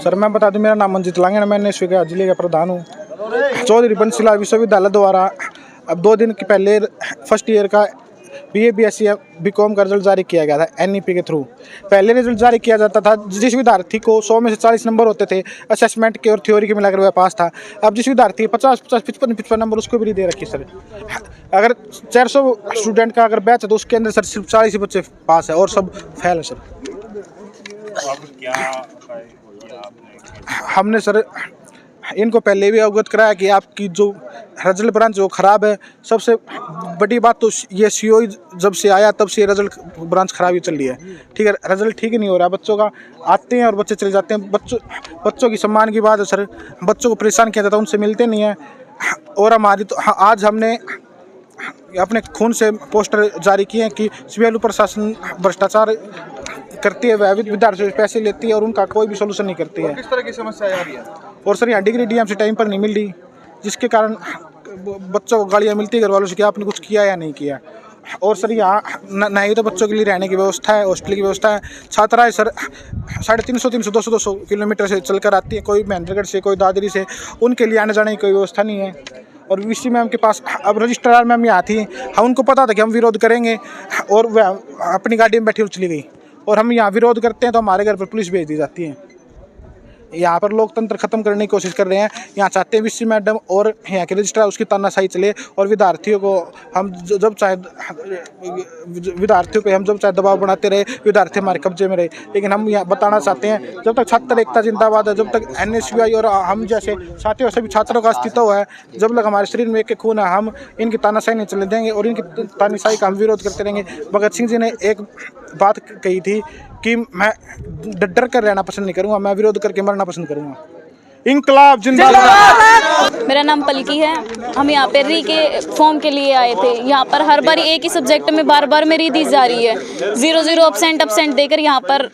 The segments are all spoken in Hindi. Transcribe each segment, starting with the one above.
सर मैं बता दूं, मेरा नाम मंजित लांगेन, मैं नेशवी का जिले का प्रधान हूँ। चौधरी बंसीलाल विश्वविद्यालय द्वारा अब 2 दिन के पहले फर्स्ट ईयर का BA BSc BCom का रिजल्ट जारी किया गया था NEP के थ्रू। पहले रिजल्ट जारी किया जाता था जिस विद्यार्थी को 100 में से 40 नंबर होते थे असेसमेंट के और थ्योरी के मिलाकर वह पास था। अब जिस विद्यार्थी के 50-50, 55-55 नंबर उसको भी दे रखी सर। अगर 400 स्टूडेंट का अगर बैच है तो उसके अंदर सर सिर्फ 40 ही बच्चे पास है और सब फेल है सर। हमने सर इनको पहले भी अवगत कराया कि आपकी जो रिजल्ट ब्रांच वो ख़राब है। सबसे बड़ी बात तो ये CO जब से आया तब से रिजल्ट ब्रांच ख़राब ही चल रही है। ठीक है, रिजल्ट ठीक ही नहीं हो रहा। बच्चों का आते हैं और बच्चे चले जाते हैं। बच्चों की सम्मान की बात है सर, बच्चों को परेशान किया जाता है, उनसे मिलते नहीं हैं। और हमारी तो आज हमने अपने खून से पोस्टर जारी किए हैं कि CBLU प्रशासन भ्रष्टाचार करती है, वह विद्यार्थियों से पैसे लेती है और उनका कोई भी सोल्यूशन नहीं करती है। किस तरह की समस्या आ रही है? और सर यहाँ डिग्री DMC टाइम पर नहीं मिल रही, जिसके कारण बच्चों को गालियाँ मिलती है घर वालों से कि आपने कुछ किया या नहीं किया। और सर यहाँ न ही तो बच्चों के लिए रहने की व्यवस्था है, हॉस्टल की व्यवस्था है। छात्राएं सर 350, 300, 200 किलोमीटर से चलकर आती है, कोई महेंद्रगढ़ से, कोई दादरी से, उनके लिए आने जाने की कोई व्यवस्था नहीं है। और VC मैम के पास अब रजिस्ट्रार मैम यहाँ थी, हम उनको पता था कि हम विरोध करेंगे और वह अपनी गाड़ी में बैठी और चली गई। और हम यहाँ विरोध करते हैं तो हमारे घर पर पुलिस भेज दी जाती है। यहाँ पर लोकतंत्र खत्म करने की कोशिश कर रहे हैं। यहाँ चाहते हैं VC मैडम और यहाँ के रजिस्ट्रार उसकी तानाशाही चले और विद्यार्थियों को हम जब चाहे दबाव बनाते रहे, विद्यार्थी हमारे कब्जे में रहे। लेकिन हम यहाँ बताना चाहते हैं, जब तक छात्र एकता जिंदाबाद है, जब तक NSUI और हम जैसे साथियों सभी छात्रों का अस्तित्व है, जब तक हमारे शरीर में एक खून है, हम इनकी तानाशाही नहीं चलने देंगे और इनकी तानाशाही का हम विरोध करते रहेंगे। भगत सिंह जी ने एक बात कही थी कि मैं डर कर रहना पसंद नहीं करूँगा, मैं विरोध करके मरना पसंद करूँगा। इंकलाब जिंदाबाद। मेरा नाम पलकी है। हम यहाँ पे री के फॉर्म के लिए आए थे। यहाँ पर हर बार एक ही सब्जेक्ट में बार में री दी जा रही है। 0-0 अपसेंट देकर यहाँ पर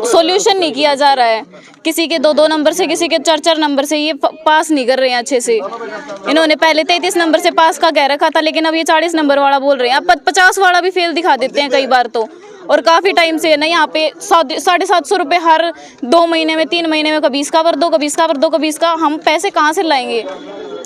सॉल्यूशन नहीं किया जा रहा है। किसी के 2-2 नंबर से, किसी के 4-4 नंबर से ये पास नहीं कर रहे हैं अच्छे से। इन्होंने पहले 33 नंबर से पास का कह रखा था, लेकिन अब ये 40 नंबर वाला बोल रहे हैं। अब 50 वाला भी फेल दिखा देते हैं कई बार तो। और काफ़ी टाइम से ना यहाँ पे 750 रुपये हर 2 महीने में, 3 महीने में, कभी इसका भर दो, कभी इसका भर दो, कभी इसका। हम पैसे कहाँ से लाएंगे?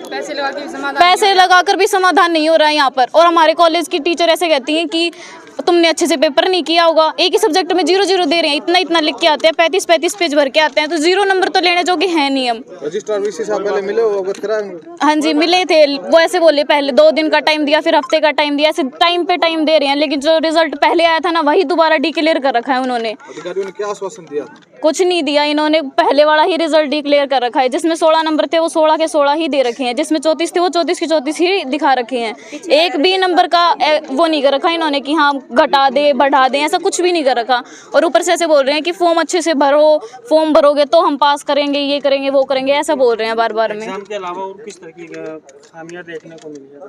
पैसे लगाकर भी समाधान नहीं हो रहा है यहाँ पर। और हमारे कॉलेज की टीचर ऐसे कहती हैं कि तुमने अच्छे से पेपर नहीं किया होगा। एक ही सब्जेक्ट में 0-0 दे रहे हैं, इतना लिख के आते हैं, 35 पेज भर के आते हैं, तो 0 नंबर तो लेने जो कि है नहीं। हम रजिस्ट्रार VC साहब पहले मिले हो, अवगत कराएंगे? हाँ जी मिले थे। वो ऐसे बोले, पहले 2 दिन का टाइम दिया, फिर हफ्ते का टाइम दिया, ऐसे टाइम पे टाइम दे रहे हैं। लेकिन जो रिजल्ट पहले आया था ना, वही दोबारा डिक्लेयर कर रखा है उन्होंने। अधिकारियों ने क्या आश्वासन दिया? कुछ नहीं दिया। इन्होंने पहले वाला ही रिजल्ट डिक्लेयर कर रखा है। जिसमें 16 नंबर थे वो 16 के 16 ही दे रखे हैं, जिसमें 34 थे वो 34 के 34 ही दिखा रखे हैं। एक भी नंबर का वो नहीं कर रखा इन्होंने कि हाँ घटा दे बढ़ा दें, ऐसा कुछ भी नहीं कर रखा। और ऊपर से ऐसे बोल रहे हैं कि फॉर्म अच्छे से भरो, फॉर्म भरोगे तो हम पास करेंगे, ये करेंगे, वो करेंगे, ऐसा बोल रहे हैं बार में। एग्जाम के अलावा और किस तरह की खामियां देखने को मिली है?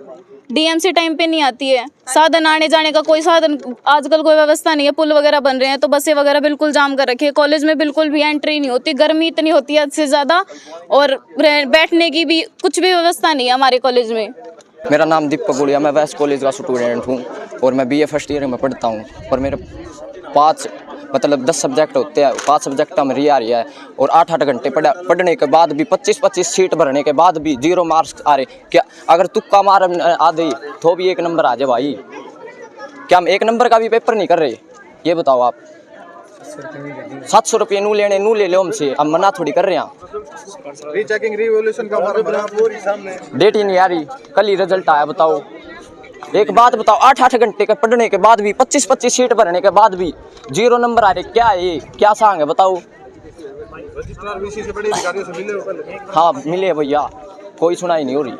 DMC टाइम पे नहीं आती है। साधन आने जाने का कोई साधन आजकल कोई व्यवस्था नहीं है। पुल वगैरह बन रहे हैं तो बसें वगैरह बिल्कुल जाम कर रखी है। कॉलेज में बिल्कुल भी एंट्री नहीं होती, गर्मी इतनी होती है हद से ज़्यादा, और बैठने की भी कुछ भी व्यवस्था नहीं है हमारे कॉलेज में। मेरा नाम दीपक गुड़िया, मैं वेस्ट कॉलेज का स्टूडेंट हूँ और मैं BA फर्स्ट ईयर में पढ़ता हूँ। और मेरे 10 सब्जेक्ट होते हैं, 5 सब्जेक्ट में री आ रही है और 8-8 घंटे पढ़ने के बाद भी 25-25 सीट भरने के बाद भी 0 मार्क्स आ रहे। क्या अगर तुक्का मार आधे तो भी 1 नंबर आ जाए भाई? क्या हम 1 नंबर का भी पेपर नहीं कर रहे? ये बताओ आप। 700 रुपये नू ले लो हमसे, हम मना थोड़ी कर रहे हैं। रीचेकिंग रिवॉल्यूशन का डेट ही नहीं आ रही, कल ही रिजल्ट आया। बताओ एक बात बताओ, 8-8 घंटे के पढ़ने के बाद भी 25-25 सीट भरने के बाद भी 0 नंबर आ रहे। क्या है ये? क्या सांग है बताओ? रजिस्ट्रार VC से बड़े अधिकारियों से मिले हो पहले? हाँ मिले भैया, कोई सुनाई नहीं हो रही।